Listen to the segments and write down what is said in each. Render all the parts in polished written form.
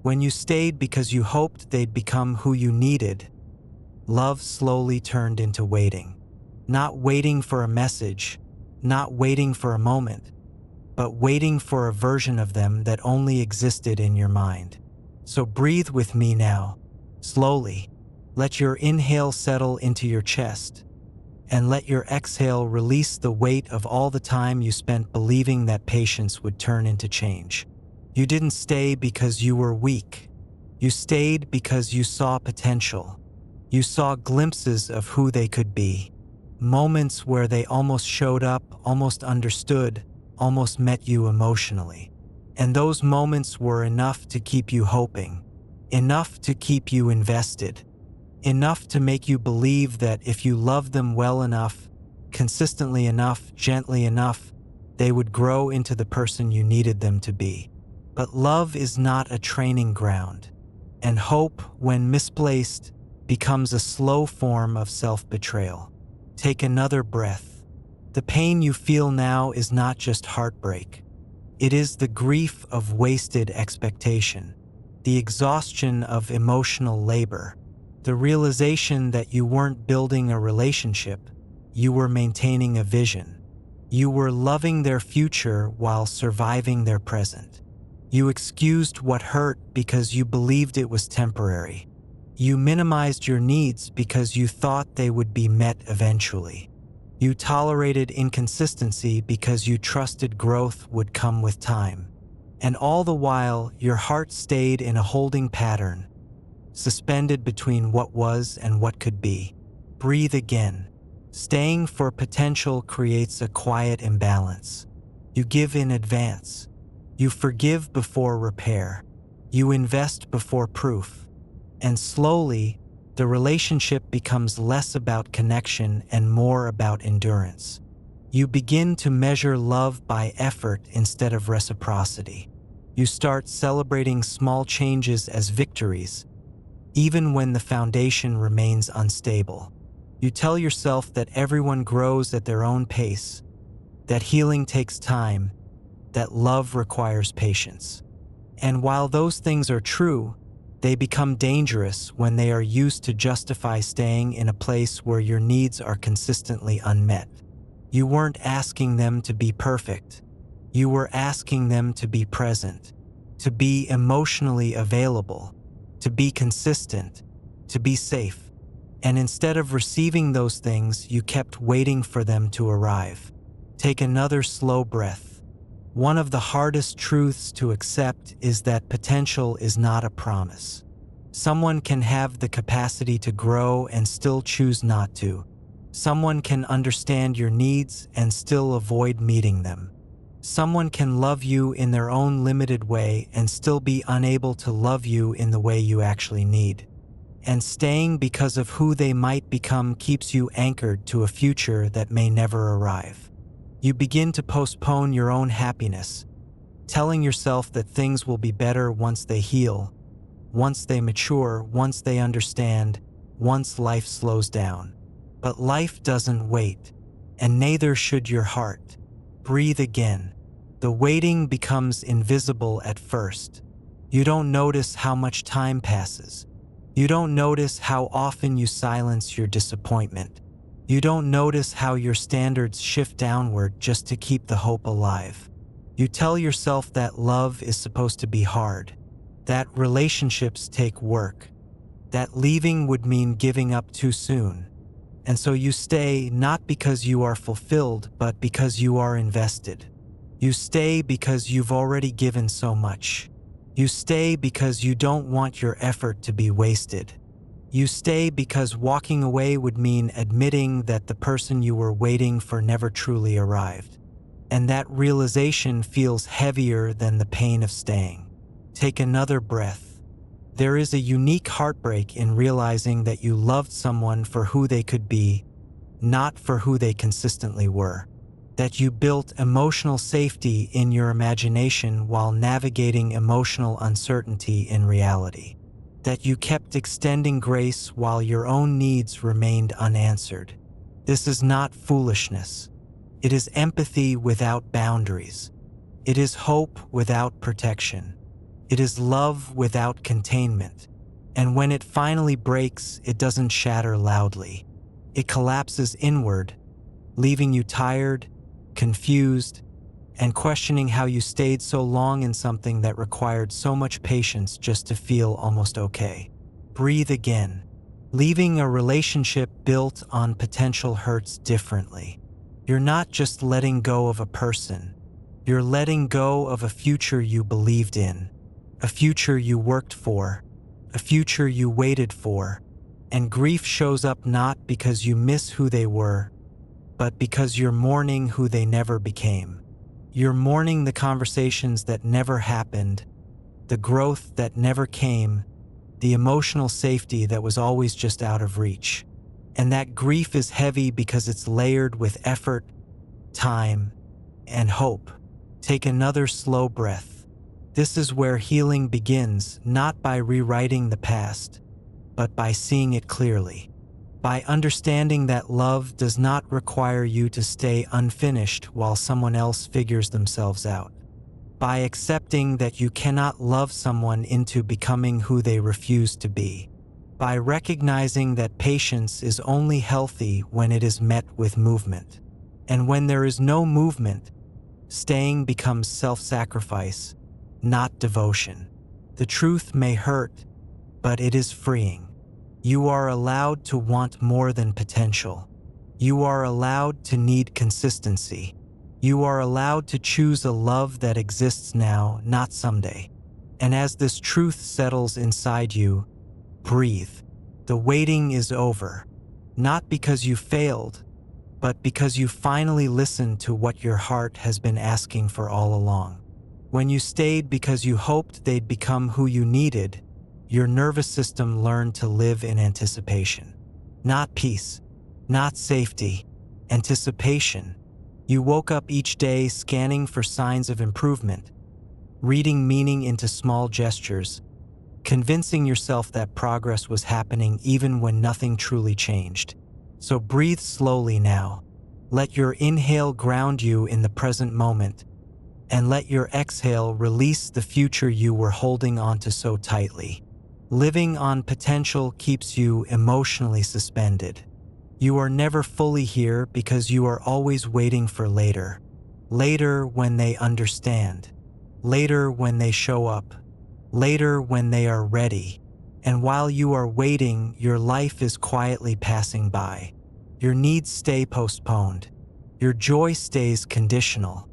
When you stayed because you hoped they'd become who you needed, love slowly turned into waiting. Not waiting for a message, not waiting for a moment, but waiting for a version of them that only existed in your mind. So breathe with me now, slowly. Let your inhale settle into your chest, and let your exhale release the weight of all the time you spent believing that patience would turn into change. You didn't stay because you were weak. You stayed because you saw potential. You saw glimpses of who they could be. Moments where they almost showed up, almost understood, almost met you emotionally. And those moments were enough to keep you hoping, enough to keep you invested, enough to make you believe that if you loved them well enough, consistently enough, gently enough, they would grow into the person you needed them to be. But love is not a training ground, and hope, when misplaced, becomes a slow form of self-betrayal. Take another breath. The pain you feel now is not just heartbreak. It is the grief of wasted expectation, the exhaustion of emotional labor, the realization that you weren't building a relationship, you were maintaining a vision. You were loving their future while surviving their present. You excused what hurt because you believed it was temporary. You minimized your needs because you thought they would be met eventually. You tolerated inconsistency because you trusted growth would come with time. And all the while, your heart stayed in a holding pattern, suspended between what was and what could be. Breathe again. Staying for potential creates a quiet imbalance. You give in advance. You forgive before repair. You invest before proof. And slowly, the relationship becomes less about connection and more about endurance. You begin to measure love by effort instead of reciprocity. You start celebrating small changes as victories, even when the foundation remains unstable. You tell yourself that everyone grows at their own pace, that healing takes time, that love requires patience. And while those things are true, they become dangerous when they are used to justify staying in a place where your needs are consistently unmet. You weren't asking them to be perfect. You were asking them to be present, to be emotionally available, to be consistent, to be safe. And instead of receiving those things, you kept waiting for them to arrive. Take another slow breath. One of the hardest truths to accept is that potential is not a promise. Someone can have the capacity to grow and still choose not to. Someone can understand your needs and still avoid meeting them. Someone can love you in their own limited way and still be unable to love you in the way you actually need. And staying because of who they might become keeps you anchored to a future that may never arrive. You begin to postpone your own happiness, telling yourself that things will be better once they heal, once they mature, once they understand, once life slows down. But life doesn't wait, and neither should your heart. Breathe again. The waiting becomes invisible at first. You don't notice how much time passes. You don't notice how often you silence your disappointment. You don't notice how your standards shift downward just to keep the hope alive. You tell yourself that love is supposed to be hard, that relationships take work, that leaving would mean giving up too soon. And so you stay not because you are fulfilled, but because you are invested. You stay because you've already given so much. You stay because you don't want your effort to be wasted. You stay because walking away would mean admitting that the person you were waiting for never truly arrived. And that realization feels heavier than the pain of staying. Take another breath. There is a unique heartbreak in realizing that you loved someone for who they could be, not for who they consistently were. That you built emotional safety in your imagination while navigating emotional uncertainty in reality. That you kept extending grace while your own needs remained unanswered. This is not foolishness. It is empathy without boundaries. It is hope without protection. It is love without containment. And when it finally breaks, it doesn't shatter loudly. It collapses inward, leaving you tired, confused, and questioning how you stayed so long in something that required so much patience just to feel almost okay. Breathe again. Leaving a relationship built on potential hurts differently. You're not just letting go of a person. You're letting go of a future you believed in, a future you worked for, a future you waited for. And grief shows up not because you miss who they were, but because you're mourning who they never became. You're mourning the conversations that never happened, the growth that never came, the emotional safety that was always just out of reach. And that grief is heavy because it's layered with effort, time, and hope. Take another slow breath. This is where healing begins, not by rewriting the past, but by seeing it clearly. By understanding that love does not require you to stay unfinished while someone else figures themselves out. By accepting that you cannot love someone into becoming who they refuse to be. By recognizing that patience is only healthy when it is met with movement. And when there is no movement, staying becomes self-sacrifice, not devotion. The truth may hurt, but it is freeing. You are allowed to want more than potential. You are allowed to need consistency. You are allowed to choose a love that exists now, not someday. And as this truth settles inside you, breathe. The waiting is over. Not because you failed, but because you finally listened to what your heart has been asking for all along. When you stayed because you hoped they'd become who you needed, your nervous system learned to live in anticipation. Not peace, not safety, anticipation. You woke up each day scanning for signs of improvement, reading meaning into small gestures, convincing yourself that progress was happening even when nothing truly changed. So breathe slowly now. Let your inhale ground you in the present moment, and let your exhale release the future you were holding onto so tightly. Living on potential keeps you emotionally suspended. You are never fully here because you are always waiting for later. Later when they understand. Later when they show up. Later when they are ready. And while you are waiting, your life is quietly passing by. Your needs stay postponed. Your joy stays conditional.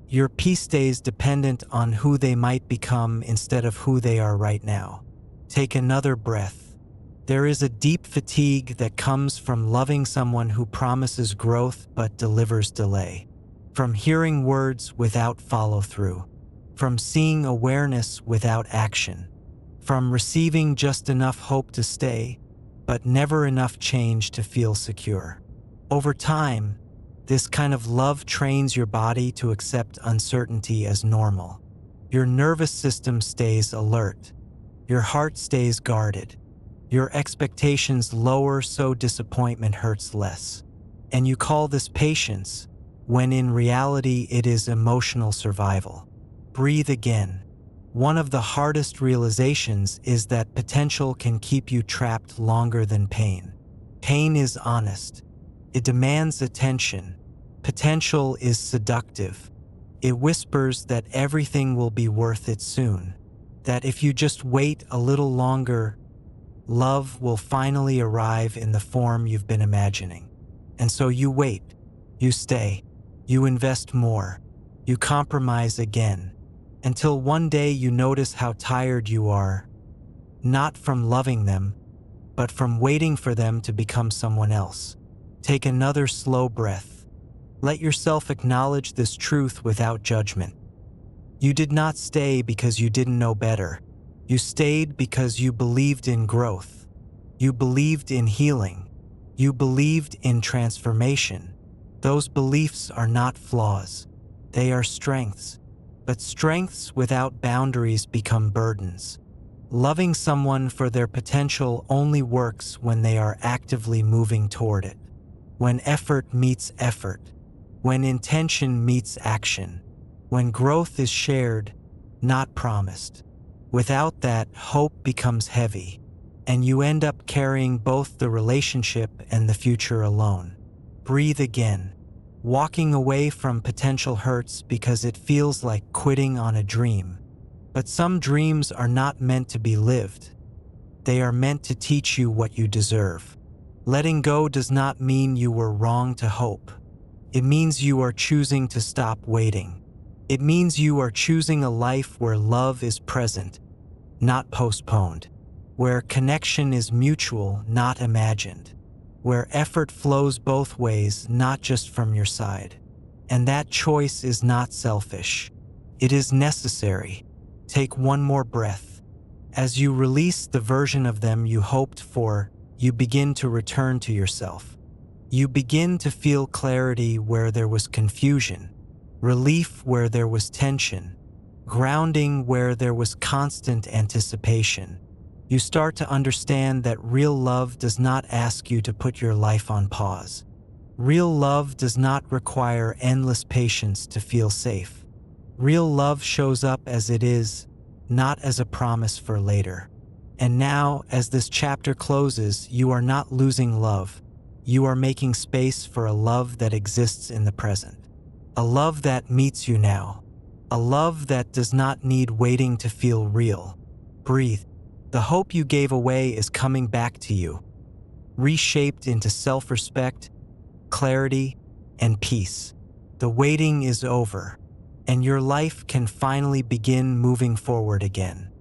Your peace stays dependent on who they might become instead of who they are right now. Take another breath. There is a deep fatigue that comes from loving someone who promises growth but delivers delay. From hearing words without follow-through. From seeing awareness without action. From receiving just enough hope to stay, but never enough change to feel secure. Over time, this kind of love trains your body to accept uncertainty as normal. Your nervous system stays alert. Your heart stays guarded. Your expectations lower so disappointment hurts less. And you call this patience, when in reality it is emotional survival. Breathe again. One of the hardest realizations is that potential can keep you trapped longer than pain. Pain is honest. It demands attention. Potential is seductive. It whispers that everything will be worth it soon. That if you just wait a little longer, love will finally arrive in the form you've been imagining. And so you wait, you stay, you invest more, you compromise again, until one day you notice how tired you are, not from loving them, but from waiting for them to become someone else. Take another slow breath. Let yourself acknowledge this truth without judgment. You did not stay because you didn't know better. You stayed because you believed in growth. You believed in healing. You believed in transformation. Those beliefs are not flaws. They are strengths. But strengths without boundaries become burdens. Loving someone for their potential only works when they are actively moving toward it. When effort meets effort. When intention meets action. When growth is shared, not promised. Without that, hope becomes heavy, and you end up carrying both the relationship and the future alone. Breathe again. Walking away from potential hurts because it feels like quitting on a dream. But some dreams are not meant to be lived. They are meant to teach you what you deserve. Letting go does not mean you were wrong to hope. It means you are choosing to stop waiting. It means you are choosing a life where love is present, not postponed. Where connection is mutual, not imagined. Where effort flows both ways, not just from your side. And that choice is not selfish. It is necessary. Take one more breath. As you release the version of them you hoped for, you begin to return to yourself. You begin to feel clarity where there was confusion, relief where there was tension, grounding where there was constant anticipation. You start to understand that real love does not ask you to put your life on pause. Real love does not require endless patience to feel safe. Real love shows up as it is, not as a promise for later. And now, as this chapter closes, you are not losing love. You are making space for a love that exists in the present. A love that meets you now. A love that does not need waiting to feel real. Breathe. The hope you gave away is coming back to you, reshaped into self-respect, clarity, and peace. The waiting is over, and your life can finally begin moving forward again.